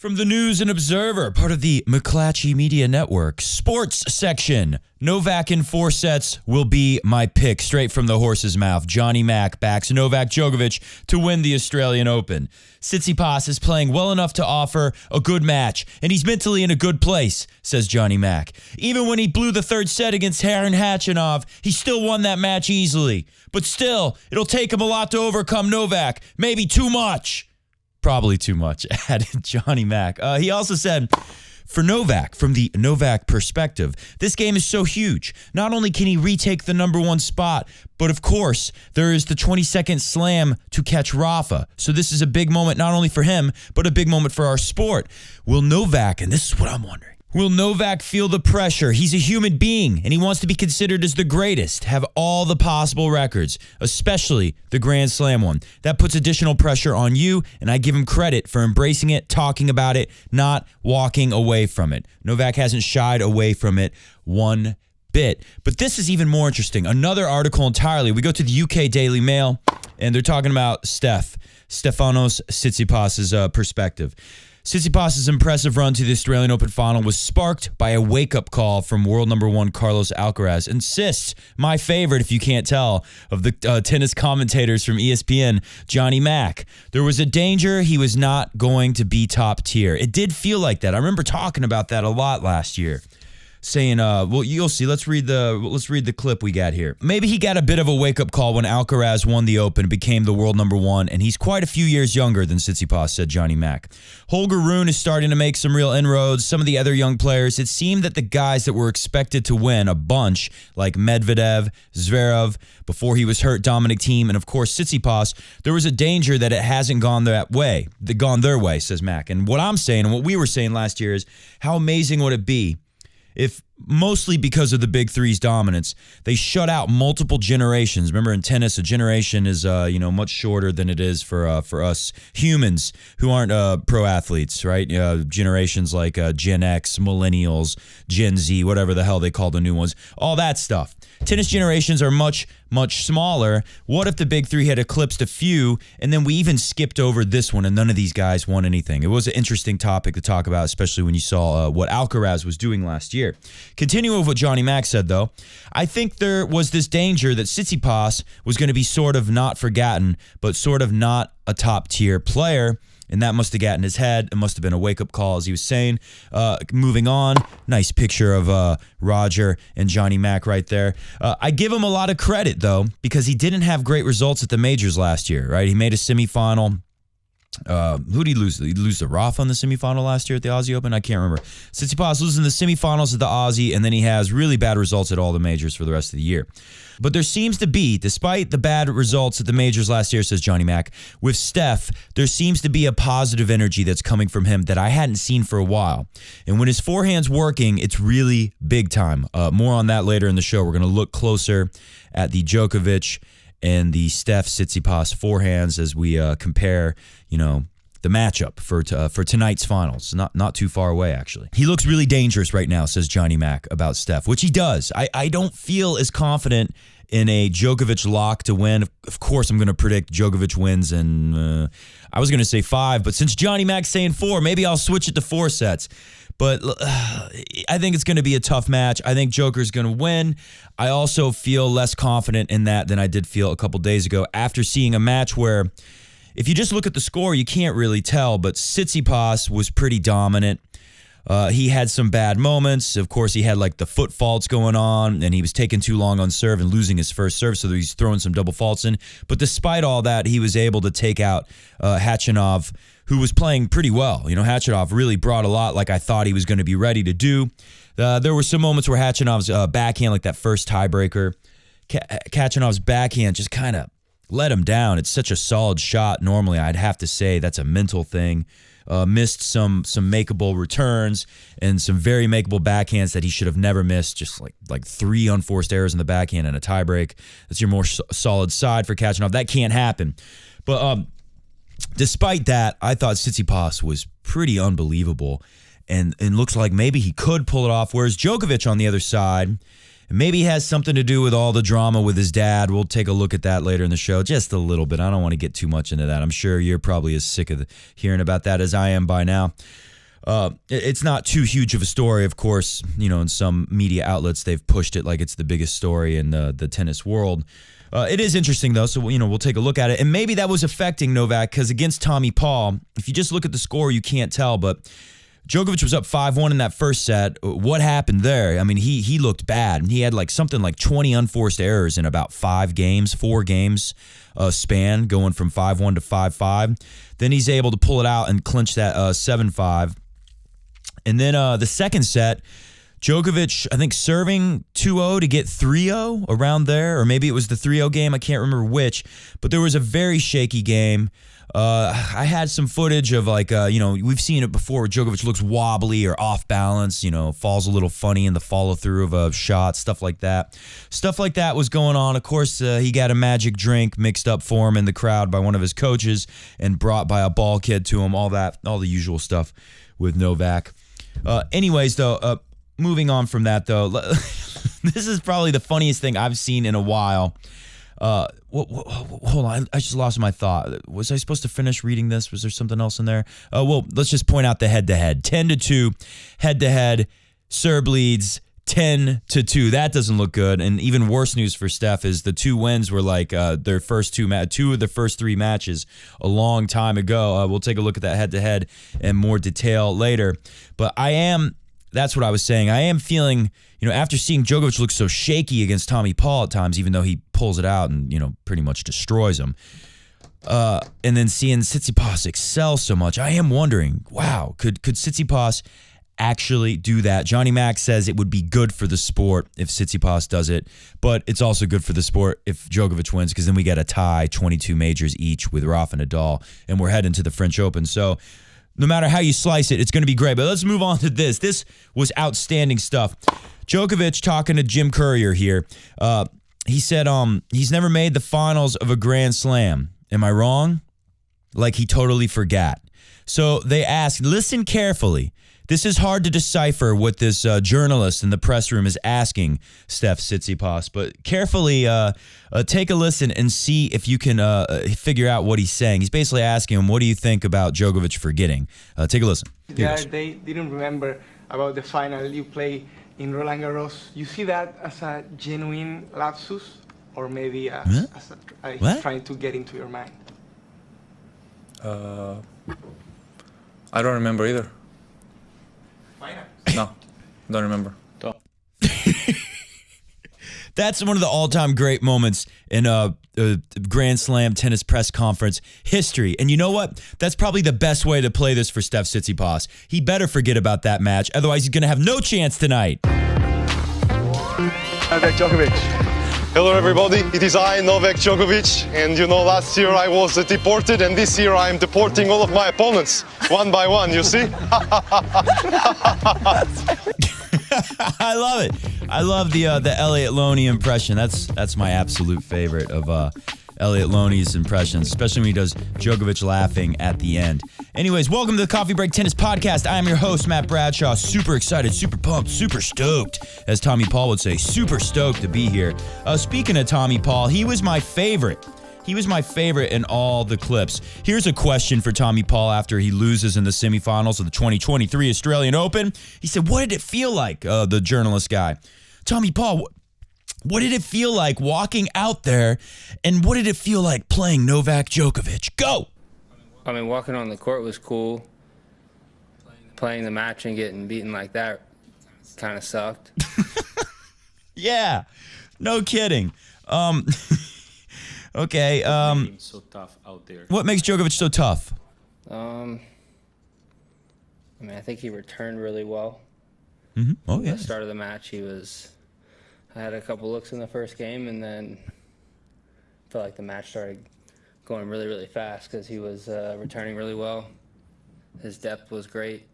From the News and Observer, part of the McClatchy Media Network, sports section. Novak in 4 sets will be my pick, straight from the horse's mouth. Johnny Mack backs Novak Djokovic to win the Australian Open. Tsitsipas is playing well enough to offer a good match, and he's mentally in a good place, says Johnny Mack. Even when he blew the 3rd set against Karen Khachanov, he still won that match easily. But still, it'll take him a lot to overcome Novak. Maybe too much. Probably too much, added Johnny Mack. He also said, for Novak, from the Novak perspective, this game is so huge. Not only can he retake the #1 spot, but of course, there is the 22nd slam to catch Rafa. So this is a big moment not only for him, but a big moment for our sport. Will Novak, and this is what I'm wondering, will Novak feel the pressure? He's a human being, and he wants to be considered as the greatest, have all the possible records, especially the Grand Slam one. That puts additional pressure on you, and I give him credit for embracing it, talking about it, not walking away from it. Novak hasn't shied away from it one bit. But this is even more interesting. Another article entirely. We go to the UK Daily Mail, and they're talking about Stefanos Tsitsipas' perspective. Tsitsipas' impressive run to the Australian Open final was sparked by a wake-up call from world #1 Carlos Alcaraz. Insists, my favorite, if you can't tell, of the tennis commentators from ESPN, Johnny Mack. There was a danger he was not going to be top tier. It did feel like that. I remember talking about that a lot last year. Saying, well, you'll see. Let's read the clip we got here. Maybe he got a bit of a wake-up call when Alcaraz won the Open, became the world #1, and he's quite a few years younger than Tsitsipas, said Johnny Mack. Holger Rune is starting to make some real inroads. Some of the other young players, it seemed that the guys that were expected to win a bunch, like Medvedev, Zverev, before he was hurt, Dominic Thiem, and of course Tsitsipas, there was a danger that it hasn't gone their way, says Mack. And what I'm saying, and what we were saying last year is, how amazing would it be if, mostly because of the big three's dominance, they shut out multiple generations. Remember, in tennis, a generation is much shorter than it is for us humans who aren't pro athletes, right? Generations like Gen X, Millennials, Gen Z, whatever the hell they call the new ones, all that stuff. Tennis generations are much, much smaller. What if the big three had eclipsed a few, and then we even skipped over this one, and none of these guys won anything? It was an interesting topic to talk about, especially when you saw what Alcaraz was doing last year. Continuing with what Johnny Mack said, though, I think there was this danger that Tsitsipas was going to be sort of not forgotten, but sort of not a top-tier player. And that must have gotten his head. It must have been a wake-up call, as he was saying. Moving on, nice picture of Roger and Johnny Mack right there. I give him a lot of credit, though, because he didn't have great results at the majors last year, right? He made a semifinal. Who did he lose? Did he lose to Rafa in the semifinal last year at the Aussie Open? I can't remember. Tsitsipas loses in the semifinals at the Aussie, and then he has really bad results at all the majors for the rest of the year. But there seems to be, despite the bad results at the majors last year, says Johnny Mack, with Steph, there seems to be a positive energy that's coming from him that I hadn't seen for a while. And when his forehand's working, it's really big time. More on that later in the show. We're going to look closer at the Djokovic and the Steph Tsitsipas forehands as we compare, the matchup for tonight's finals. Not too far away, actually. He looks really dangerous right now, says Johnny Mack about Steph, which he does. I don't feel as confident in a Djokovic lock to win. Of course, I'm going to predict Djokovic wins, and I was going to say 5, but since Johnny Mack's saying 4, maybe I'll switch it to 4 sets. But I think it's going to be a tough match. I think Joker's going to win. I also feel less confident in that than I did feel a couple days ago after seeing a match where, if you just look at the score, you can't really tell, but Tsitsipas was pretty dominant. He had some bad moments. Of course, he had like the foot faults going on, and he was taking too long on serve and losing his first serve, so he's throwing some double faults in. But despite all that, he was able to take out Khachanov, who was playing pretty well. Khachanov really brought a lot, like I thought he was going to be ready to do. There were some moments where Khachanov's backhand, like that first tiebreaker, Khachanov's backhand just kind of let him down. It's such a solid shot. Normally, I'd have to say that's a mental thing. Missed some makeable returns and some very makeable backhands that he should have never missed. Just like 3 unforced errors in the backhand and a tiebreak. That's your more solid side for Khachanov. That can't happen. But despite that, I thought Tsitsipas was pretty unbelievable, and looks like maybe he could pull it off. Whereas Djokovic on the other side, maybe has something to do with all the drama with his dad. We'll take a look at that later in the show, just a little bit. I don't want to get too much into that. I'm sure you're probably as sick of hearing about that as I am by now. It's not too huge of a story, of course. In some media outlets, they've pushed it like it's the biggest story in the tennis world. It is interesting, though, so we'll take a look at it. And maybe that was affecting Novak, because against Tommy Paul, if you just look at the score, you can't tell, but Djokovic was up 5-1 in that first set. What happened there? I mean, he looked bad. He had something like 20 unforced errors in about 4 games span, going from 5-1 to 5-5. Then he's able to pull it out and clinch that 7-5. And then the second set, Djokovic, I think, serving 2-0 to get 3-0 around there, or maybe it was the 3-0 game. I can't remember which, but there was a very shaky game. I had some footage of we've seen it before where Djokovic looks wobbly or off balance, falls a little funny in the follow through of a shot, stuff like that. Stuff like that was going on. Of course, he got a magic drink mixed up for him in the crowd by one of his coaches and brought by a ball kid to him, all the usual stuff with Novak. Anyways, though, moving on from that, though, this is probably the funniest thing I've seen in a while. Hold on, I just lost my thought. Was I supposed to finish reading this? Was there something else in there? Well, let's just point out the head-to-head. 10-2, head-to-head, Serb leads 10-2. That doesn't look good. And even worse news for Steph is the 2 wins were their first two of the first 3 matches a long time ago. We'll take a look at that head-to-head in more detail later. But that's what I was saying. I am feeling, after seeing Djokovic look so shaky against Tommy Paul at times, even though he pulls it out and, pretty much destroys him, and then seeing Tsitsipas excel so much, I am wondering, wow, could Tsitsipas actually do that? Johnny Mack says it would be good for the sport if Tsitsipas does it, but it's also good for the sport if Djokovic wins, because then we get a tie, 22 majors each with Rafa Nadal, and we're heading to the French Open. So no matter how you slice it, it's going to be great. But let's move on to this. This was outstanding stuff. Djokovic talking to Jim Courier here. He said he's never made the finals of a Grand Slam. Am I wrong? Like he totally forgot. So they asked, listen carefully. This is hard to decipher what this journalist in the press room is asking Steph Tsitsipas, but carefully take a listen and see if you can figure out what he's saying. He's basically asking him, what do you think about Djokovic forgetting? Take a listen. Yeah, they didn't remember about the final you play in Roland Garros. You see that as a genuine lapsus, or maybe as trying to get into your mind? I don't remember either. No, don't remember. That's one of the all-time great moments in a Grand Slam tennis press conference history. And you know what? That's probably the best way to play this for Steph Tsitsipas. He better forget about that match. Otherwise, he's going to have no chance tonight. Novak Djokovic. Hello everybody, it is I, Novak Djokovic, and last year I was deported, and this year I am deporting all of my opponents, one by one, you see? I love it. I love the Elliot Loney impression. That's my absolute favorite of Elliot Loney's impressions, especially when he does Djokovic laughing at the end. Anyways, welcome to the Coffee Break Tennis Podcast. I am your host, Matt Bradshaw. Super excited, super pumped, super stoked, as Tommy Paul would say. Super stoked to be here. Speaking of Tommy Paul, he was my favorite. He was my favorite in all the clips. Here's a question for Tommy Paul after he loses in the semifinals of the 2023 Australian Open. He said, what did it feel like, the journalist guy? Tommy Paul, what did it feel like walking out there, and what did it feel like playing Novak Djokovic? Go! I mean, walking on the court was cool. Playing the match and getting beaten like that kind of sucked. Yeah, no kidding. Okay. So tough out there. What makes Djokovic so tough? I mean, I think he returned really well. Mm-hmm. Oh, yeah. At the start of the match, I had a couple looks in the first game, and then I felt like the match started going really, really fast because he was returning really well. His depth was great.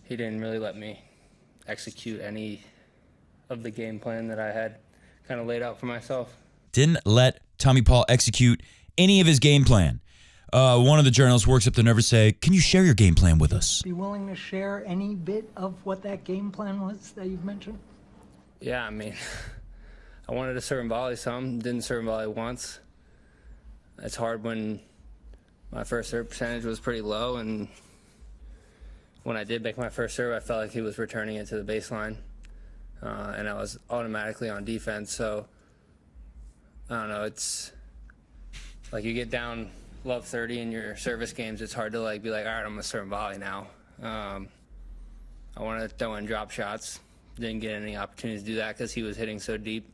He didn't really let me execute any of the game plan that I had kind of laid out for myself. Didn't let Tommy Paul execute any of his game plan. One of the journalists works up the nerve to say, can you share your game plan with us? Be willing to share any bit of what that game plan was that you've mentioned? Yeah, I mean, I wanted to serve and volley some, didn't serve and volley once. It's hard when my first serve percentage was pretty low, and when I did make my first serve, I felt like he was returning it to the baseline, and I was automatically on defense. So I don't know. It's like you get down love 30 in your service games. It's hard to like be like, all right, I'm gonna serve volley now. I wanted to throw in drop shots. Didn't get any opportunities to do that because he was hitting so deep.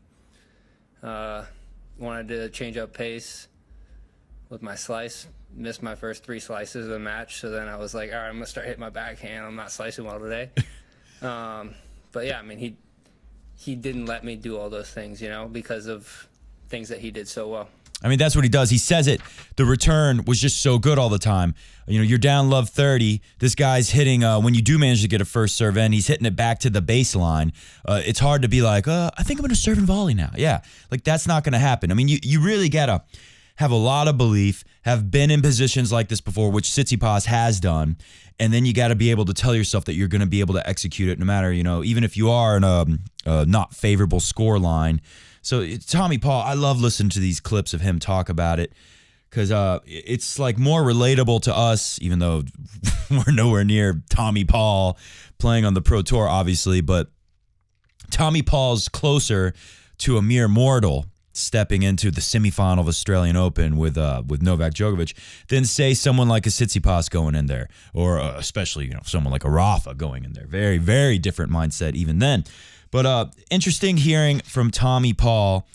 Wanted to change up pace with my slice. Missed my first 3 slices of the match, so then I was like, all right, I'm gonna start hitting my backhand. I'm not slicing well today. But yeah, I mean, he didn't let me do all those things, you know, because of things that he did so well. I mean, that's what he does. He says it. The return was just so good all the time. You know, you're down love 30. This guy's hitting, when you do manage to get a first serve in, he's hitting it back to the baseline. It's hard to be like, I think I'm going to serve and volley now. Yeah, like that's not going to happen. I mean, you really got to have a lot of belief, have been in positions like this before, which Tsitsipas has done, and then you got to be able to tell yourself that you're going to be able to execute it no matter, you know, even if you are in a not favorable score line. So Tommy Paul, I love listening to these clips of him talk about it because it's like more relatable to us, even though we're nowhere near Tommy Paul playing on the Pro Tour, obviously. But Tommy Paul's closer to a mere mortal stepping into the semifinal of Australian Open with Novak Djokovic than say someone like a Tsitsipas going in there, or especially someone like a Rafa going in there. Very, very different mindset even then. But interesting hearing from Tommy Paul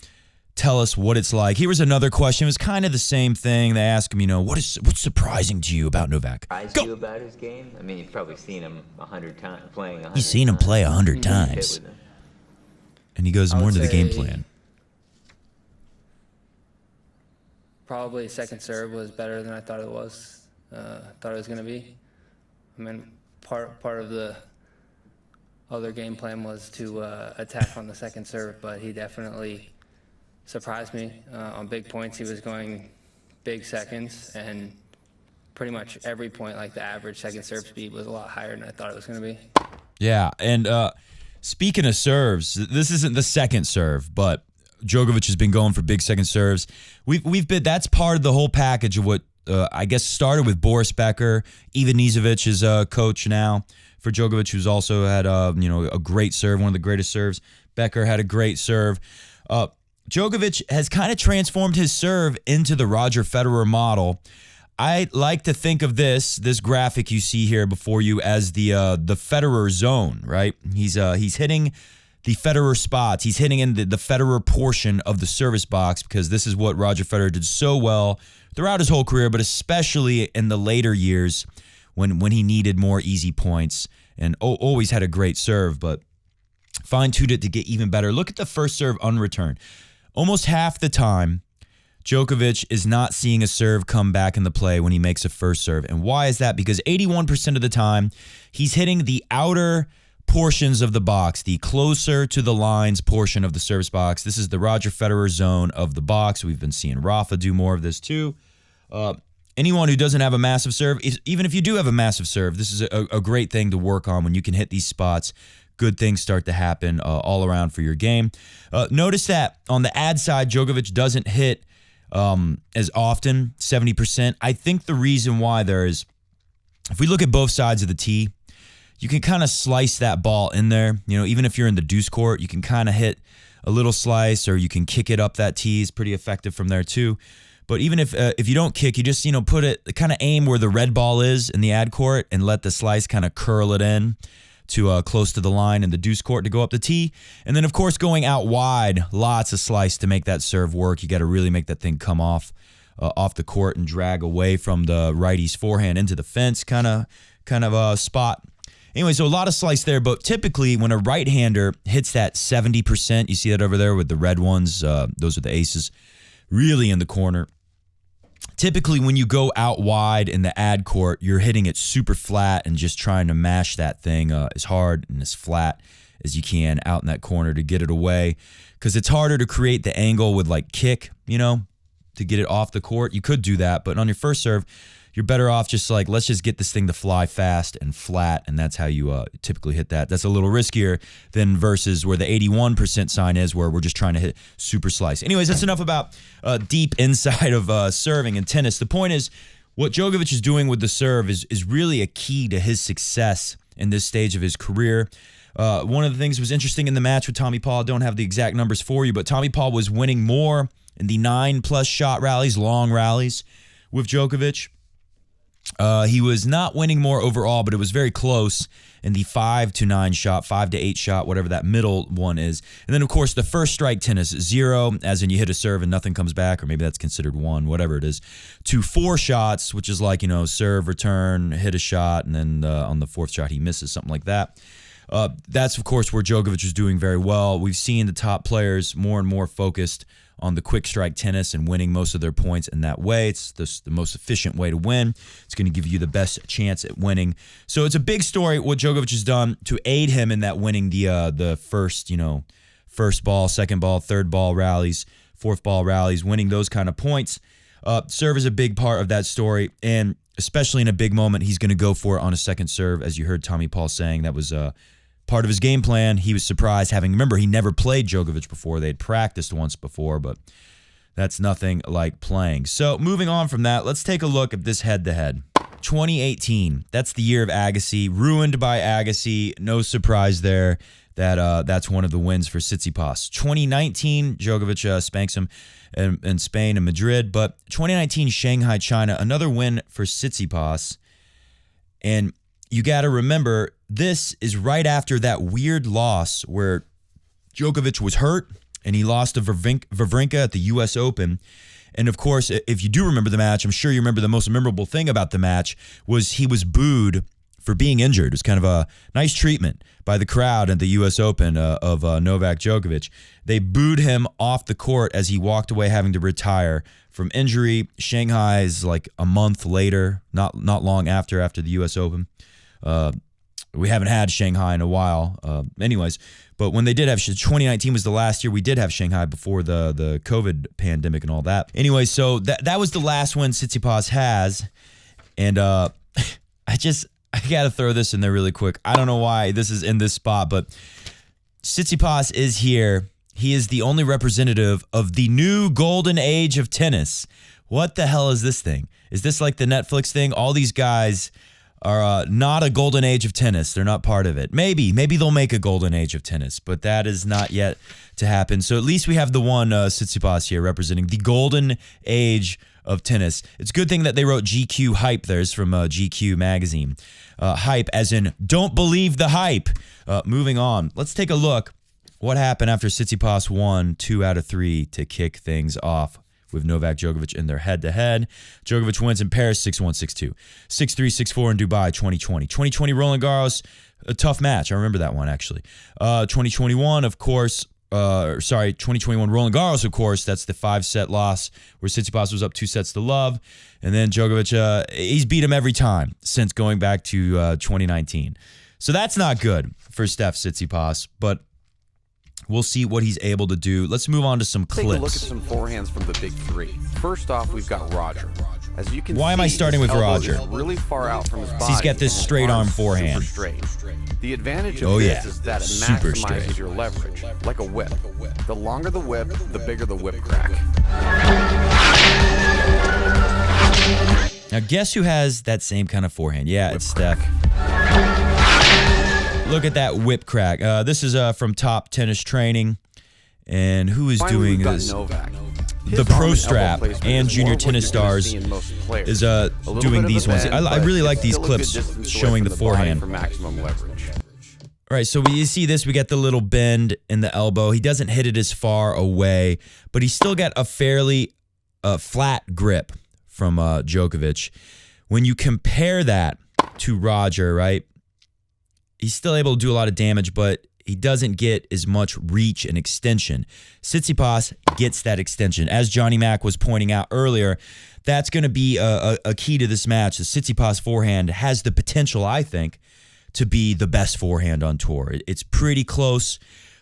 tell us what it's like. Here was another question. It was kind of the same thing. They asked him, what's surprising to you about Novak? Surprised you about his game? I mean, you've probably seen him 100 times playing. 100 You've seen him play 100 times. And he goes more into the game plan. Probably second serve was better than I thought it was. Thought it was going to be. I mean, part of the other game plan was to attack on the second serve, but he definitely surprised me on big points. He was going big seconds, and pretty much every point, like the average second serve speed was a lot higher than I thought it was going to be. Yeah, and speaking of serves, this isn't the second serve, but Djokovic has been going for big second serves. We've been, that's part of the whole package of what I guess started with Boris Becker. Ivan Nizovic is a coach now for Djokovic, who's also had a great serve, one of the greatest serves. Becker had a great serve. Djokovic has kind of transformed his serve into the Roger Federer model. I like to think of this graphic you see here before you as the Federer zone, right? He's hitting the Federer spots. He's hitting in the Federer portion of the service box because this is what Roger Federer did so well throughout his whole career, but especially in the later years when he needed more easy points, and always had a great serve, but fine-tuned it to get even better. Look at the first serve unreturned. Almost half the time, Djokovic is not seeing a serve come back in the play when he makes a first serve. And why is that? Because 81% of the time, he's hitting the outer portions of the box, the closer to the lines portion of the service box. This is the Roger Federer zone of the box. We've been seeing Rafa do more of this too. Anyone who doesn't have a massive serve, even if you do have a massive serve, this is a great thing to work on. When you can hit these spots, good things start to happen all around for your game. Notice that on the ad side, Djokovic doesn't hit as often, 70%. I think the reason why there is, if we look at both sides of the tee, you can kind of slice that ball in there. Even if you're in the deuce court, you can kind of hit a little slice, or you can kick it up that tee. Is pretty effective from there too. But even if you don't kick, you just put it, kind of aim where the red ball is in the ad court and let the slice kind of curl it in to close to the line in the deuce court to go up the tee. And then, of course, going out wide, lots of slice to make that serve work. You got to really make that thing come off the court and drag away from the righty's forehand into the fence kind of spot. Anyway, so a lot of slice there, but typically when a right-hander hits that 70%, you see that over there with the red ones, those are the aces, really in the corner. Typically, when you go out wide in the ad court, you're hitting it super flat and just trying to mash that thing as hard and as flat as you can out in that corner to get it away, because it's harder to create the angle with like kick, to get it off the court. You could do that, but on your first serve, you're better off just like, let's just get this thing to fly fast and flat, and that's how you typically hit that. That's a little riskier than versus where the 81% sign is, where we're just trying to hit super slice. Anyways, that's enough about deep inside of serving and tennis. The point is, what Djokovic is doing with the serve is really a key to his success in this stage of his career. One of the things that was interesting in the match with Tommy Paul, I don't have the exact numbers for you, but Tommy Paul was winning more in the 9+ shot rallies, long rallies with Djokovic. He was not winning more overall, but it was very close in the 5 to 9 shot, 5 to 8 shot, whatever that middle one is. And then, of course, the first strike tennis, 0, as in you hit a serve and nothing comes back, or maybe that's considered 1, whatever it is, to 4 shots, which is like, serve, return, hit a shot, and then on the 4th shot he misses, something like that. That's, of course, where Djokovic is doing very well. We've seen the top players more and more focused on the quick strike tennis and winning most of their points in that way. It's the most efficient way to win. It's going to give you the best chance at winning. So it's a big story what Djokovic has done to aid him in that winning the first ball, second ball, third ball rallies, fourth ball rallies, winning those kind of points. Serve is a big part of that story, and especially in a big moment, he's going to go for it on a second serve, as you heard Tommy Paul saying. That was part of his game plan. He was surprised remember, he never played Djokovic before. They'd practiced once before, but that's nothing like playing. So moving on from that, let's take a look at this head-to-head. 2018, that's the year of Agassi, ruined by Agassi. No surprise there that that's one of the wins for Tsitsipas. 2019, Djokovic spanks him in Spain and Madrid, but 2019, Shanghai, China, another win for Tsitsipas. And you got to remember, this is right after that weird loss where Djokovic was hurt and he lost to Wawrinka at the U.S. Open. And, of course, if you do remember the match, I'm sure you remember the most memorable thing about the match was he was booed for being injured. It was kind of a nice treatment by the crowd at the U.S. Open of Novak Djokovic. They booed him off the court as he walked away having to retire from injury. Shanghai is like a month later, not long after the U.S. Open. We haven't had Shanghai in a while. But when they did have 2019 was the last year we did have Shanghai before the COVID pandemic and all that. Anyway, so that was the last one Tsitsipas has. And I got to throw this in there really quick. I don't know why this is in this spot, but Tsitsipas is here. He is the only representative of the new golden age of tennis. What the hell is this thing? Is this like the Netflix thing? All these guys are not a golden age of tennis. They're not part of it. Maybe they'll make a golden age of tennis, but that is not yet to happen. So at least we have the one Tsitsipas here representing the golden age of tennis. It's a good thing that they wrote GQ Hype. There's from GQ magazine. Hype as in don't believe the hype. Moving on. Let's take a look what happened after Tsitsipas won 2 out of 3 to kick things off with Novak Djokovic in their head-to-head. Djokovic wins in Paris 6-1, 6-2. 6-3, 6-4 in Dubai 2020. 2020 Roland Garros, a tough match. I remember that one, actually. 2021, of course, 2021 Roland Garros, of course, that's the 5-set loss where Tsitsipas was up 2-0. And then Djokovic, he's beat him every time since going back to 2019. So that's not good for Steph Tsitsipas, but we'll see what he's able to do. Let's move on to some clips. Take a look at some forehands from the big three. First off, we've got Roger. As you can Why see, am I starting with Roger? Really far out from his body. He's got this straight arm forehand. Super straight. The advantage of this is that it super maximizes straight. your leverage, like a whip. The longer the whip, the bigger the whip crack. Now, guess who has that same kind of forehand? Yeah, it's Steph. Look at that whip crack. This is from Top Tennis Training. And who is Finally, doing we've got this? Novak. The Pro Strap and Junior Tennis Stars is doing these ones. I really like these clips showing the forehand. For maximum leverage. All right, so you see this. We got the little bend in the elbow. He doesn't hit it as far away, but he's still got a fairly flat grip from Djokovic. When you compare that to Roger, right, he's still able to do a lot of damage, but he doesn't get as much reach and extension. Tsitsipas gets that extension. As Johnny Mack was pointing out earlier, that's going to be a key to this match. The Tsitsipas forehand has the potential, I think, to be the best forehand on tour. It's pretty close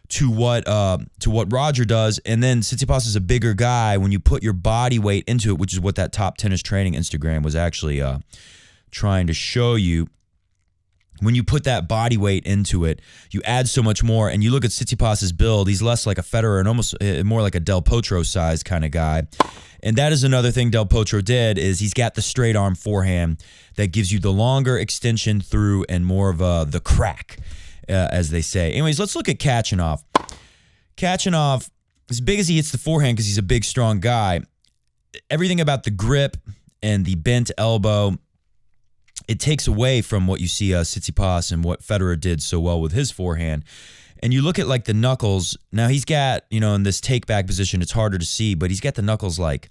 to what Roger does, and then Tsitsipas is a bigger guy. When you put your body weight into it, which is what that Top Tennis Training Instagram was actually trying to show you, when you put that body weight into it, you add so much more. And you look at Tsitsipas's build, he's less like a Federer and almost more like a Del Potro size kind of guy. And that is another thing Del Potro did, is he's got the straight arm forehand that gives you the longer extension through and more of the crack, as they say. Anyways, let's look at Khachanov. Khachanov, as big as he hits the forehand because he's a big, strong guy, everything about the grip and the bent elbow, it takes away from what you see Tsitsipas and what Federer did so well with his forehand. And you look at like the knuckles. Now he's got, in this take back position, it's harder to see, but he's got the knuckles like,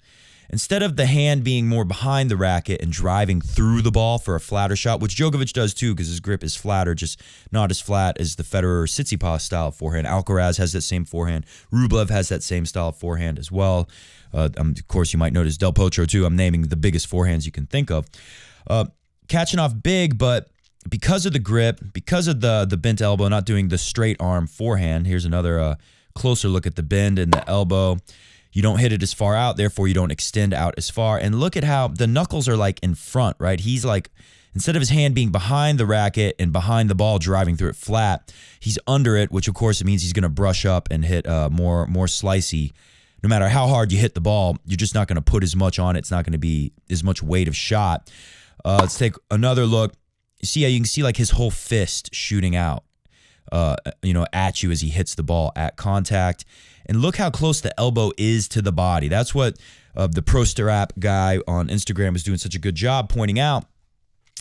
instead of the hand being more behind the racket and driving through the ball for a flatter shot, which Djokovic does too because his grip is flatter, just not as flat as the Federer or Tsitsipas style of forehand. Alcaraz has that same forehand. Rublev has that same style of forehand as well. Of course, you might notice Del Potro too. I'm naming the biggest forehands you can think of. Khachanov big, but because of the grip, because of the bent elbow, not doing the straight arm forehand. Here's another closer look at the bend and the elbow. You don't hit it as far out, therefore you don't extend out as far. And look at how the knuckles are like in front, right? He's like, instead of his hand being behind the racket and behind the ball driving through it flat, he's under it, which of course it means he's going to brush up and hit more slicey. No matter how hard you hit the ball, you're just not going to put as much on it. It's not going to be as much weight of shot. Let's take another look. You see how you can see like his whole fist shooting out, at you as he hits the ball at contact. And look how close the elbow is to the body. That's what the Pro Strap guy on Instagram is doing such a good job pointing out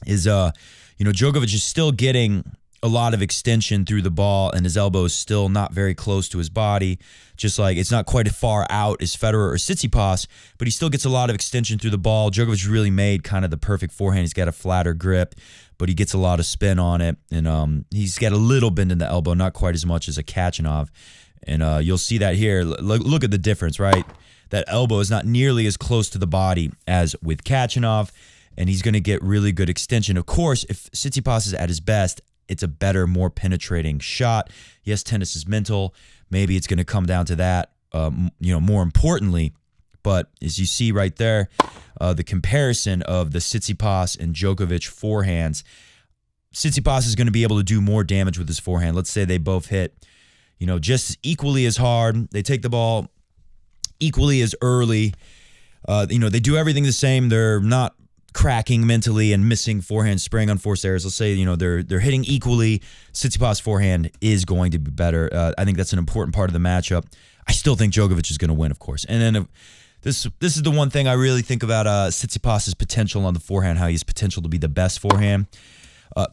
is, Djokovic is still getting a lot of extension through the ball and his elbow is still not very close to his body. Just like it's not quite as far out as Federer or Tsitsipas, but he still gets a lot of extension through the ball. Djokovic really made kind of the perfect forehand. He's got a flatter grip, but he gets a lot of spin on it. And he's got a little bend in the elbow, not quite as much as a Khachanov. And you'll see that here. Look at the difference, right? That elbow is not nearly as close to the body as with Khachanov, and he's going to get really good extension. Of course, if Tsitsipas is at his best, it's a better, more penetrating shot. Yes, tennis is mental. Maybe it's going to come down to that, more importantly. But as you see right there, the comparison of the Tsitsipas and Djokovic forehands, Tsitsipas is going to be able to do more damage with his forehand. Let's say they both hit, just equally as hard. They take the ball equally as early. They do everything the same. They're not cracking mentally and missing forehand, spraying on forced errors. Let's say, they're hitting equally. Tsitsipas' forehand is going to be better. I think that's an important part of the matchup. I still think Djokovic is going to win, of course. And then this is the one thing I really think about Tsitsipas' potential on the forehand, how he has potential to be the best forehand.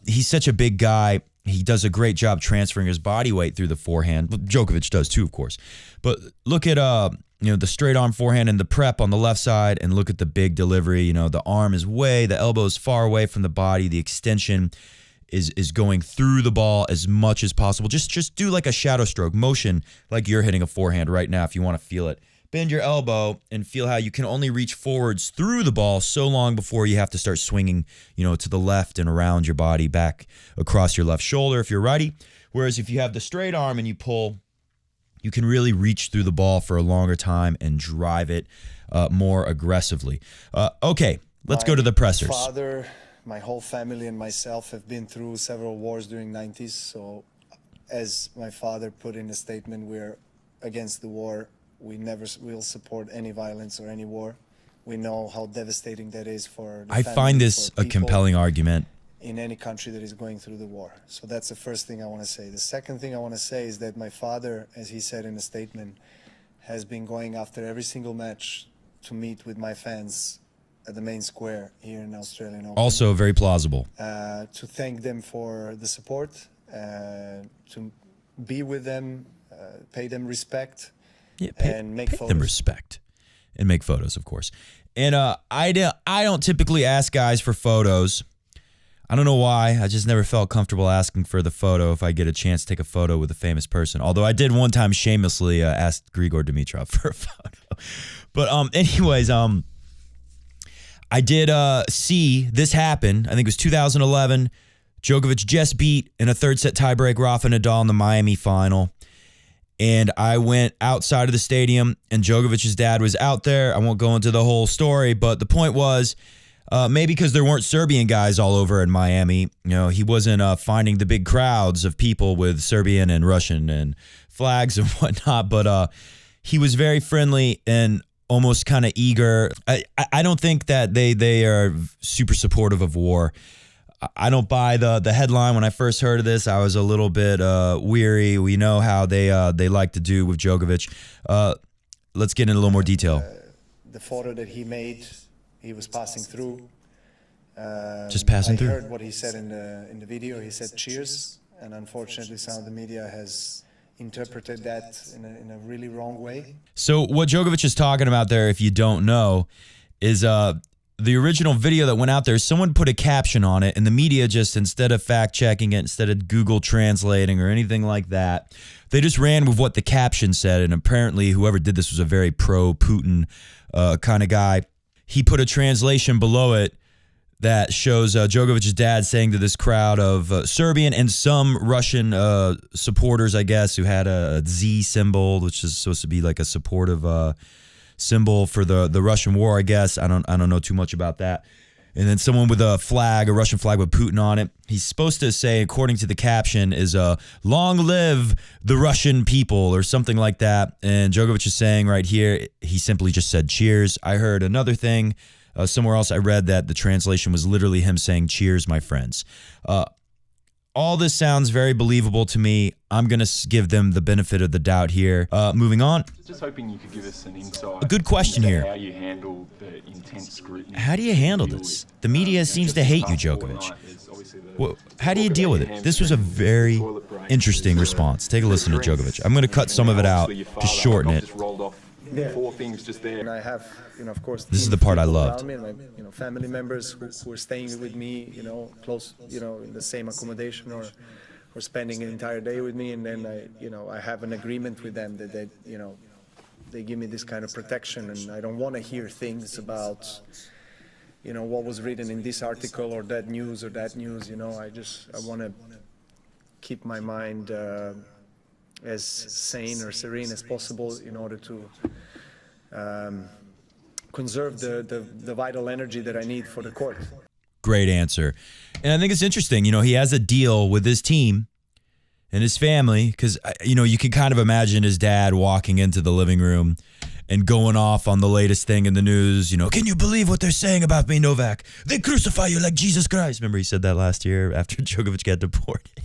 He's such a big guy. He does a great job transferring his body weight through the forehand. Djokovic does too, of course. But look at the straight arm forehand and the prep on the left side, and look at the big delivery. The arm is the elbow is far away from the body. The extension is going through the ball as much as possible. Just do like a shadow stroke motion, like you're hitting a forehand right now if you want to feel it. Bend your elbow and feel how you can only reach forwards through the ball so long before you have to start swinging, to the left and around your body, back across your left shoulder if you're righty. Whereas if you have the straight arm and you pull, you can really reach through the ball for a longer time and drive it more aggressively. Okay, let's go to the pressers. My father, my whole family, and myself have been through several wars during the 90s. So as my father put in a statement, we're against the war. We never will support any violence or any war. We know how devastating that is for the I family, find this a compelling argument. In any country that is going through the war. So that's the first thing I want to say. The second thing I want to say is that my father, as he said in a statement, has been going after every single match to meet with my fans at the main square here in Australian Open. Also very plausible. To thank them for the support, to be with them, pay them respect, and make photos. Them respect and make photos, of course. And I don't typically ask guys for photos. I don't know why. I just never felt comfortable asking for the photo if I get a chance to take a photo with a famous person. Although I did one time shamelessly ask Grigor Dimitrov for a photo. But anyways, I did see this happen. I think it was 2011. Djokovic just beat in a third set tiebreak Rafa Nadal in the Miami final. And I went outside of the stadium and Djokovic's dad was out there. I won't go into the whole story, but the point was, Maybe because there weren't Serbian guys all over in Miami. You know, he wasn't finding the big crowds of people with Serbian and Russian and flags and whatnot, but he was very friendly and almost kind of eager. I don't think that they are super supportive of war. I don't buy the headline. When I first heard of this, I was a little bit weary. We know how they like to do with Djokovic. Let's get in a little more detail. The photo that he made, he was passing through. Just passing through. I heard what he said in the video. He said cheers, and unfortunately some of the media has interpreted that in a really wrong way. So what Djokovic is talking about there, if you don't know, is the original video that went out there. Someone put a caption on it, and the media just, instead of fact checking it, instead of Google translating or anything like that, they just ran with what the caption said. And apparently whoever did this was a very pro-Putin kind of guy. He put a translation below it that shows Djokovic's dad saying to this crowd of Serbian and some Russian supporters, I guess, who had a Z symbol, which is supposed to be like a supportive symbol for the Russian war, I guess. I don't know too much about that. And then someone with a flag, a Russian flag with Putin on it. He's supposed to say, according to the caption, is "Long live the Russian people" or something like that. And Djokovic is saying right here, he simply just said cheers. I heard another thing. Somewhere else I read that the translation was literally him saying, cheers, my friends. All this sounds very believable to me. I'm going to give them the benefit of the doubt here. Moving on. Just hoping you could give us an insight. A good question here. How you handle the intense scrutiny. How do you handle this? The media seems to hate you, Djokovic. Well, how do you deal with it? This was a very interesting response. Take a listen to Djokovic. I'm going to cut some of it out to shorten it. Four things just there. And I have, of course, this is the part I loved. Me and my, family members who are staying with me, close, in the same accommodation or spending an entire day with me. And then I have an agreement with them that they give me this kind of protection, and I don't want to hear things about, what was written in this article or that news or that news. I want to keep my mind as sane or serene as possible in order to conserve the vital energy that I need for the court. Great answer. And I think it's interesting, he has a deal with his team and his family because, you can kind of imagine his dad walking into the living room and going off on the latest thing in the news, can you believe what they're saying about me, Novak? They crucify you like Jesus Christ. Remember he said that last year after Djokovic got deported.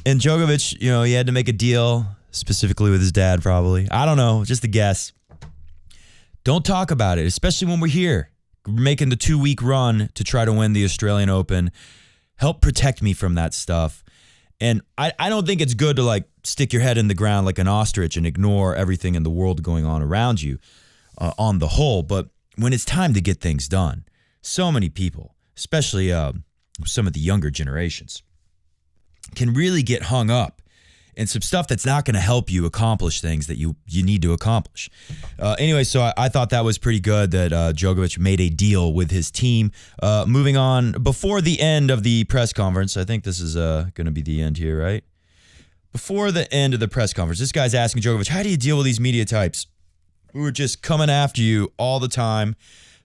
And Djokovic, he had to make a deal specifically with his dad probably. I don't know, just a guess. Don't talk about it, especially when we're here. We're making the 2-week run to try to win the Australian Open. Help protect me from that stuff. And I don't think it's good to stick your head in the ground like an ostrich and ignore everything in the world going on around you on the whole. But when it's time to get things done, so many people, especially some of the younger generations, can really get hung up in some stuff that's not going to help you accomplish things that you need to accomplish. Anyway, so I thought that was pretty good that Djokovic made a deal with his team. Moving on, before the end of the press conference, I think this is going to be the end here, right? Before the end of the press conference, this guy's asking Djokovic, how do you deal with these media types who are just coming after you all the time,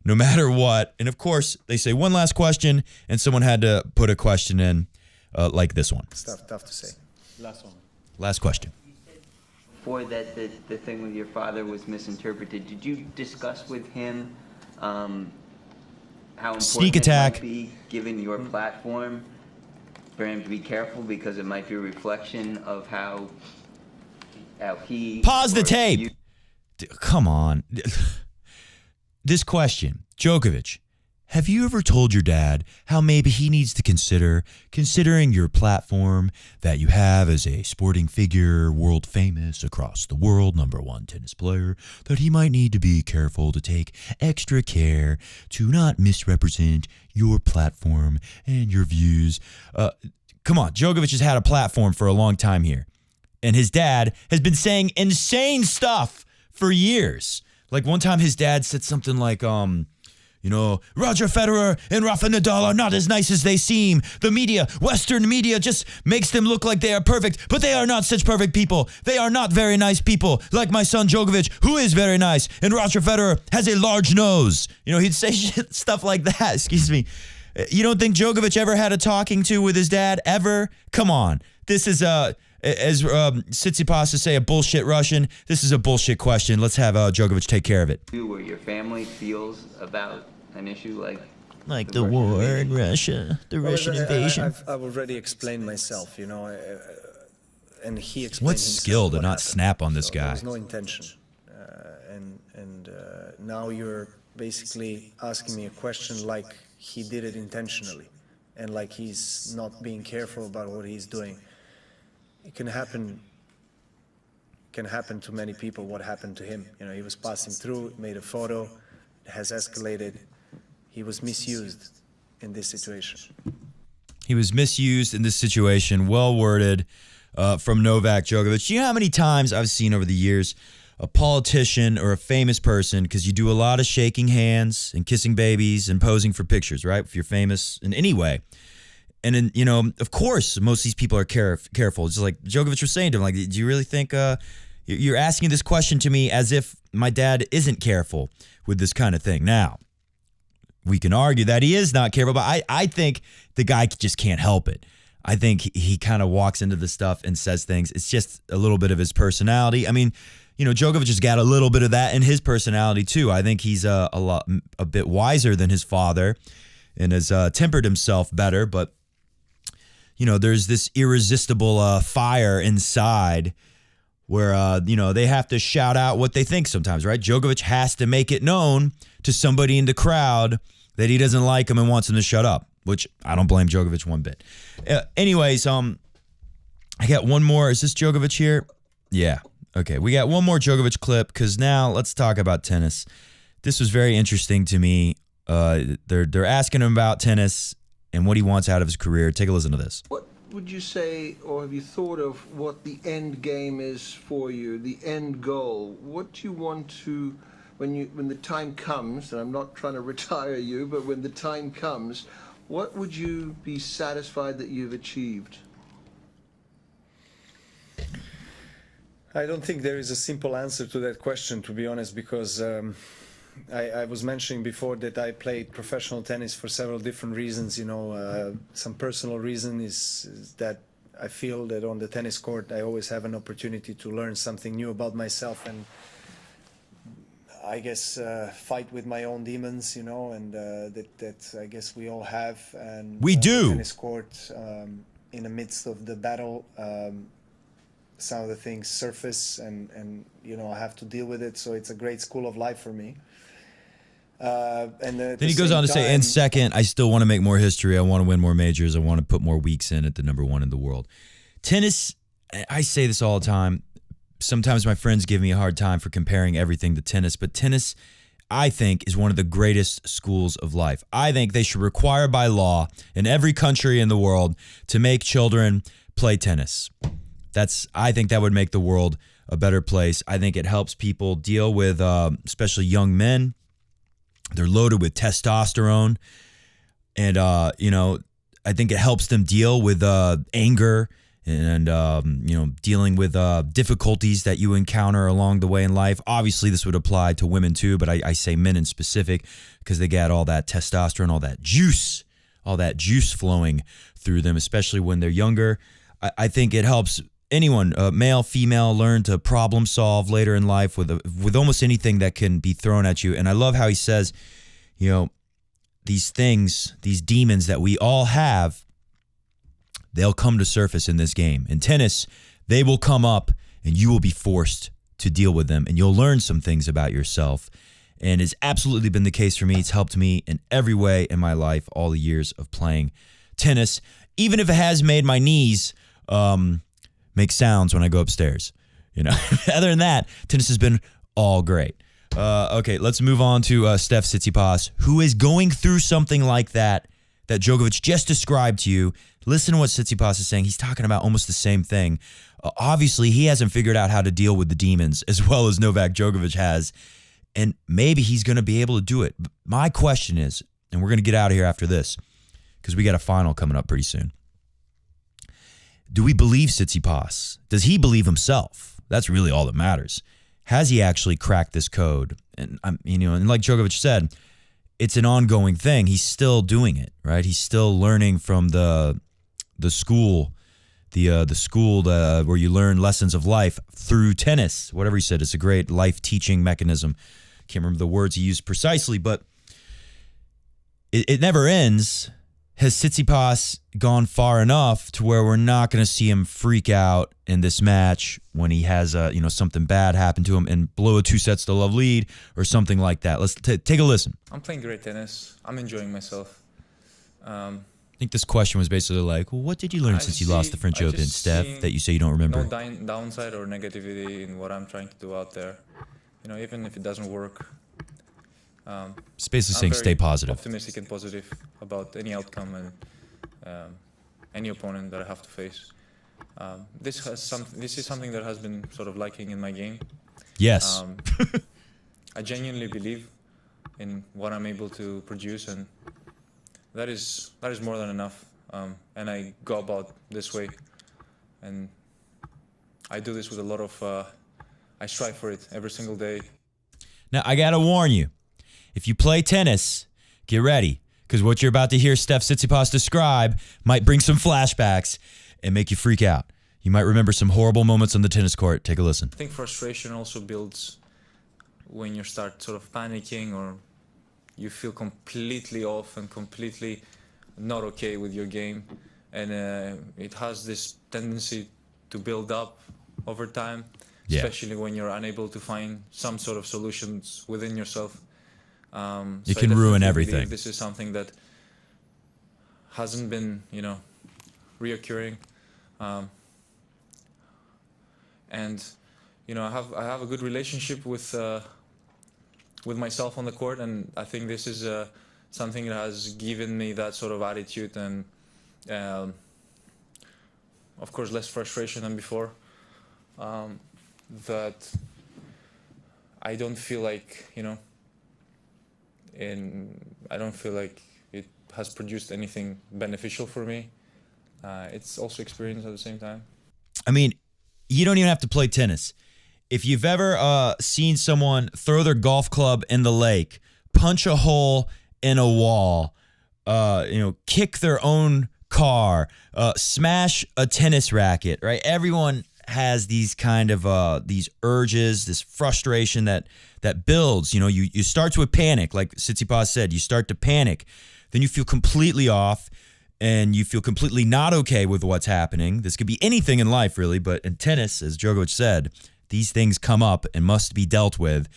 no matter what? And of course, they say one last question, and someone had to put a question in like this one. Tough to say. Last one. Last question. Before that, the thing with your father was misinterpreted. Did you discuss with him how important Sneak attack. it might be, given your platform, for him to be careful because it might be a reflection of how he... Pause the tape. Come on. This question, Djokovic. Have you ever told your dad how maybe he needs to considering your platform that you have as a sporting figure, world famous across the world, #1 tennis player, that he might need to be careful to take extra care to not misrepresent your platform and your views? Come on, Djokovic has had a platform for a long time here. And his dad has been saying insane stuff for years. Like one time his dad said something like, Roger Federer and Rafa Nadal are not as nice as they seem. The media, Western media, just makes them look like they are perfect, but they are not such perfect people. They are not very nice people, like my son Djokovic, who is very nice, and Roger Federer has a large nose. He'd say stuff like that, excuse me. You don't think Djokovic ever had a talking to with his dad, ever? Come on. This is, as Tsitsipas to say, a bullshit Russian. This is a bullshit question. Let's have Djokovic take care of it. Where your family feels about an issue like the war in Russia, the Russian invasion. I've already explained myself, and he explained What skill to not snap on this guy? There was no intention. And now you're basically asking me a question like he did it intentionally and like he's not being careful about what he's doing. It can happen to many people what happened to him. He was passing through, made a photo, it has escalated. He was misused in this situation. He was misused in this situation. Well worded from Novak Djokovic. Do you know how many times I've seen over the years a politician or a famous person, because you do a lot of shaking hands and kissing babies and posing for pictures, right? If you're famous in any way. And then, of course, most of these people are careful. Just like Djokovic was saying to him, like, do you really think you're asking this question to me as if my dad isn't careful with this kind of thing? Now, we can argue that he is not careful, but I think the guy just can't help it. I think he kind of walks into the stuff and says things. It's just a little bit of his personality. I mean, Djokovic has got a little bit of that in his personality too. I think he's a bit wiser than his father and has tempered himself better. But, there's this irresistible fire inside where, they have to shout out what they think sometimes, right? Djokovic has to make it known to somebody in the crowd that he doesn't like him and wants him to shut up, which I don't blame Djokovic one bit. Anyways, I got one more. Is this Djokovic here? Yeah. Okay, we got one more Djokovic clip because now let's talk about tennis. This was very interesting to me. They're asking him about tennis and what he wants out of his career. Take a listen to this. What would you say, or have you thought of what the end game is for you, the end goal? What do you want to, when the time comes, and I'm not trying to retire you, but when the time comes, what would you be satisfied that you've achieved? I don't think there is a simple answer to that question, to be honest, because I was mentioning before that I played professional tennis for several different reasons. Some personal reason is that I feel that on the tennis court I always have an opportunity to learn something new about myself and I guess fight with my own demons, and that I guess we all have. And we do. The tennis court, in the midst of the battle, some of the things surface and I have to deal with it. So it's a great school of life for me. Then he goes on to say, and second, I still want to make more history. I want to win more majors. I want to put more weeks in at the number one in the world. Tennis, I say this all the time. Sometimes my friends give me a hard time for comparing everything to tennis, but tennis, I think, is one of the greatest schools of life. I think they should require by law in every country in the world to make children play tennis. I think that would make the world a better place. I think it helps people deal with, especially young men. They're loaded with testosterone. And, I think it helps them deal with anger and dealing with difficulties that you encounter along the way in life. Obviously, this would apply to women too, but I say men in specific because they get all that testosterone, all that juice flowing through them, especially when they're younger. I think it helps anyone, male, female, learn to problem solve later in life with almost anything that can be thrown at you. And I love how he says, these things, these demons that we all have, they'll come to surface in this game. In tennis, they will come up and you will be forced to deal with them and you'll learn some things about yourself. And it's absolutely been the case for me. It's helped me in every way in my life, all the years of playing tennis, even if it has made my knees make sounds when I go upstairs. Other than that, tennis has been all great. Okay, let's move on to Steph Tsitsipas, who is going through something like that Djokovic just described to you. Listen to what Tsitsipas is saying. He's talking about almost the same thing. Obviously, he hasn't figured out how to deal with the demons as well as Novak Djokovic has. and maybe he's going to be able to do it. My question is, and we're going to get out of here after this because we got a final coming up pretty soon. Do we believe Tsitsipas? Does he believe himself? That's really all that matters. Has he actually cracked this code? And and like Djokovic said, it's an ongoing thing. He's still doing it, right? He's still learning from the school, the school where you learn lessons of life through tennis. Whatever he said, it's a great life teaching mechanism. Can't remember the words he used precisely, but it never ends. Has Tsitsipas gone far enough to where we're not going to see him freak out in this match when he has something bad happen to him and blow a 2-sets-to-love lead or something like that? Let's take a listen. I'm playing great tennis. I'm enjoying myself. I think this question was basically like, well, what did you learn since you lost the French Open, Steph, that you say you don't remember? No downside or negativity in what I'm trying to do out there. Even if it doesn't work. It's basically saying stay positive. Optimistic and positive about any outcome and any opponent that I have to face. This is something that has been sort of lacking in my game. Yes. I genuinely believe in what I'm able to produce, and that is more than enough. And I go about this way, and I do this with a lot of. I strive for it every single day. Now I gotta warn you. If you play tennis, get ready, because what you're about to hear Steph Tsitsipas describe might bring some flashbacks and make you freak out. You might remember some horrible moments on the tennis court. Take a listen. I think frustration also builds when you start sort of panicking or you feel completely off and completely not okay with your game. And it has this tendency to build up over time, especially when you're unable to find some sort of solutions within yourself. It can ruin everything. This is something that hasn't been, reoccurring, and I have a good relationship with myself on the court, and I think this is something that has given me that sort of attitude and, of course, less frustration than before. That I don't feel like I don't feel like it has produced anything beneficial for me. It's also experience at the same time. I mean, you don't even have to play tennis. If you've ever seen someone throw their golf club in the lake, punch a hole in a wall, kick their own car, smash a tennis racket, right? Everyone has these kind of these urges, this frustration that builds. You start with panic, like Tsitsipas said. You start to panic, then you feel completely off, and you feel completely not okay with what's happening. This could be anything in life, really, but in tennis, as Djokovic said, these things come up and must be dealt with.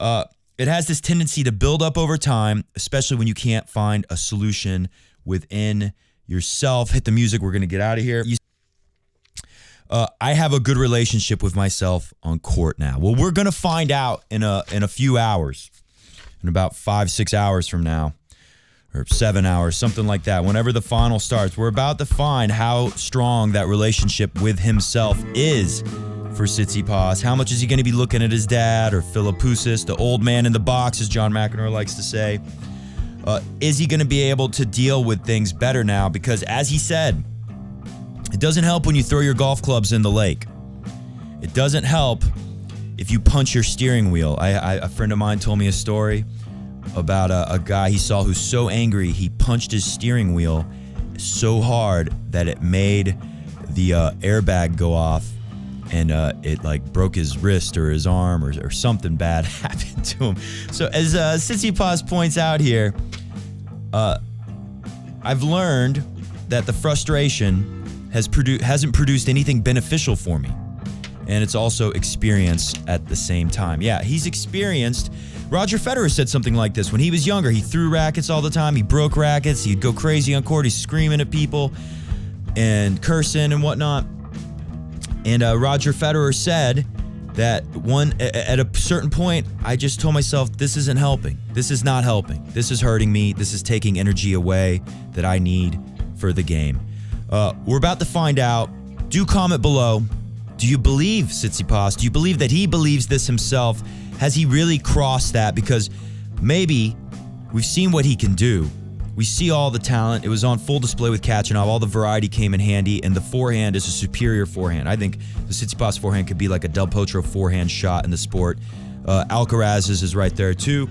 It has this tendency to build up over time, especially when you can't find a solution within yourself. Hit the music. We're going to get out of here. I have a good relationship with myself on court now. Well, we're going to find out in a few hours, in about 5-6 hours from now, or 7 hours, something like that. Whenever the final starts, we're about to find how strong that relationship with himself is for Tsitsipas. How much is he going to be looking at his dad or Philippoussis, the old man in the box, as John McEnroe likes to say? Is he going to be able to deal with things better now? Because as he said, it doesn't help when you throw your golf clubs in the lake. It doesn't help if you punch your steering wheel. A friend of mine told me a story about a guy he saw who's so angry he punched his steering wheel so hard that it made the airbag go off, and it broke his wrist or his arm or something bad happened to him. So as Tsitsipas points out here, I've learned that the frustration hasn't produced anything beneficial for me. And it's also experience at the same time. Yeah, he's experienced. Roger Federer said something like this. When he was younger, he threw rackets all the time. He broke rackets. He'd go crazy on court. He's screaming at people and cursing and whatnot. And Roger Federer said that at a certain point, I just told myself, this isn't helping. This is not helping. This is hurting me. This is taking energy away that I need for the game. We're about to find out. Do comment below. Do Do you believe Tsitsipas? Do you believe that he believes this himself? Has he really crossed that? Because maybe we've seen what he can do. We see all the talent. It was on full display with Kachanov. All the variety came in handy, and the forehand is a superior forehand. I think the Tsitsipas forehand could be like a Del Potro forehand shot in the sport. Alcaraz's is right there too.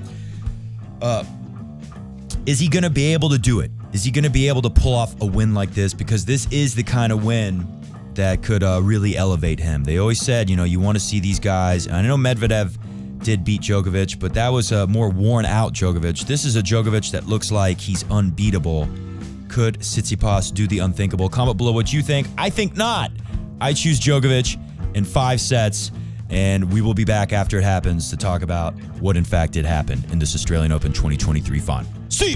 Is he going to be able to do it? Is he going to be able to pull off a win like this? Because this is the kind of win that could really elevate him. They always said, you want to see these guys. I know Medvedev did beat Djokovic, but that was a more worn out Djokovic. This is a Djokovic that looks like he's unbeatable. Could Tsitsipas do the unthinkable? Comment below what you think. I think not. I choose Djokovic in 5 sets, and we will be back after it happens to talk about what in fact did happen in this Australian Open 2023 final. See you!